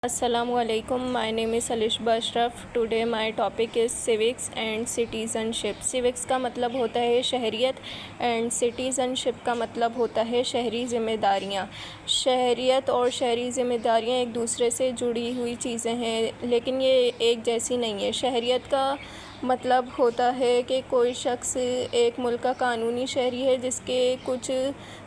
Assalamu alaikum. My name is Alishba Ashraf. Today my topic is civics and citizenship. Civics کا مطلب ہوتا ہے شہریت and citizenship کا مطلب ہوتا ہے شہری ذمہ داریاں. شہریت اور شہری ذمہ داریاں ایک دوسرے سے جڑی ہوئی چیزیں ہیں لیکن یہ ایک جیسی نہیں ہے. شہریت کا مطلب ہوتا ہے کہ کوئی شخص ایک ملک کا قانونی شہری ہے جس کے کچھ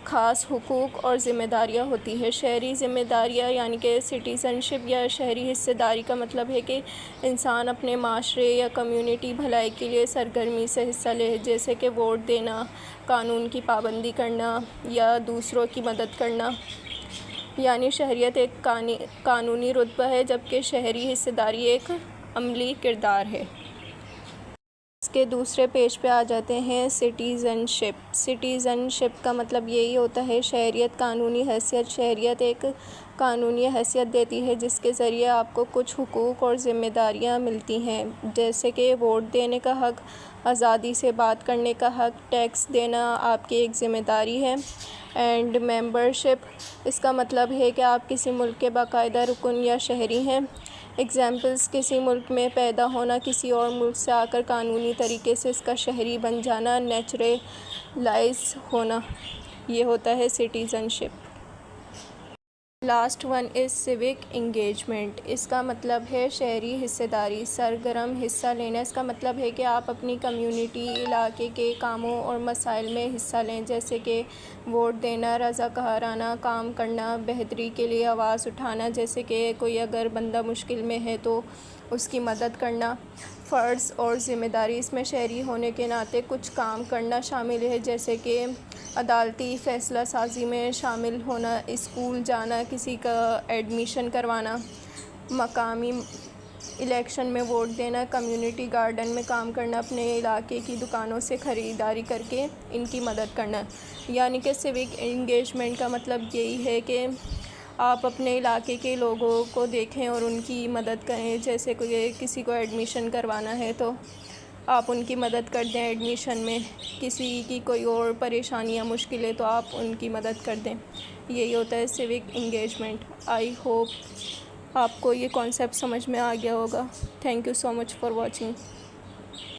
خاص حقوق اور ذمہ داریاں ہوتی ہے. شہری ذمہ داریاں یعنی کہ سٹیزنشپ یا شہری حصہ داری کا مطلب ہے کہ انسان اپنے معاشرے یا کمیونٹی بھلائی کے لیے سرگرمی سے حصہ لے، جیسے کہ ووٹ دینا، قانون کی پابندی کرنا یا دوسروں کی مدد کرنا. یعنی شہریت ایک قانونی رتبہ ہے جبکہ شہری حصہ داری ایک عملی کردار ہے. اس کے دوسرے پیج پہ آ جاتے ہیں سٹیزنشپ. سٹیزنشپ کا مطلب یہی ہوتا ہے شہریت قانونی حیثیت. شہریت ایک قانونی حیثیت دیتی ہے جس کے ذریعے آپ کو کچھ حقوق اور ذمہ داریاں ملتی ہیں، جیسے کہ ووٹ دینے کا حق، آزادی سے بات کرنے کا حق، ٹیکس دینا آپ کی ایک ذمہ داری ہے. اینڈ ممبرشپ، اس کا مطلب ہے کہ آپ کسی ملک کے باقاعدہ رکن یا شہری ہیں. ایگزامپلز: کسی ملک میں پیدا ہونا، کسی اور ملک سے آ کر قانونی طریقے سے اس کا شہری بن جانا، نیچرلائز ہونا، یہ ہوتا ہے citizenship. Last one is civic engagement. اس کا مطلب ہے شہری حصہ داری، سرگرم حصہ لینا. اس کا مطلب ہے کہ آپ اپنی کمیونٹی، علاقے کے کاموں اور مسائل میں حصہ لیں، جیسے کہ ووٹ دینا، رضاکارانہ کام کرنا، بہتری کے لیے آواز اٹھانا، جیسے کہ کوئی اگر بندہ مشکل میں ہے تو اس کی مدد کرنا. فرض اور ذمہ داری: اس میں شہری ہونے کے ناطے کچھ کام کرنا شامل ہے، جیسے کہ عدالتی فیصلہ سازی میں شامل ہونا، اسکول جانا، کسی کا ایڈمیشن کروانا، مقامی الیکشن میں ووٹ دینا، کمیونٹی گارڈن میں کام کرنا، اپنے علاقے کی دکانوں سے خریداری کر کے ان کی مدد کرنا. یعنی کہ سیوک انگیجمنٹ کا مطلب یہی ہے کہ آپ اپنے علاقے کے لوگوں کو دیکھیں اور ان کی مدد کریں. جیسے کسی کو ایڈمیشن کروانا ہے تو آپ ان کی مدد کر دیں ایڈمیشن میں، کسی کی کوئی اور پریشانی یا مشکل ہے تو آپ ان کی مدد کر دیں. یہی ہوتا ہے سیوک انگیجمنٹ. آئی ہوپ آپ کو یہ کانسیپٹ سمجھ میں آ گیا ہوگا. Thank you so much for watching.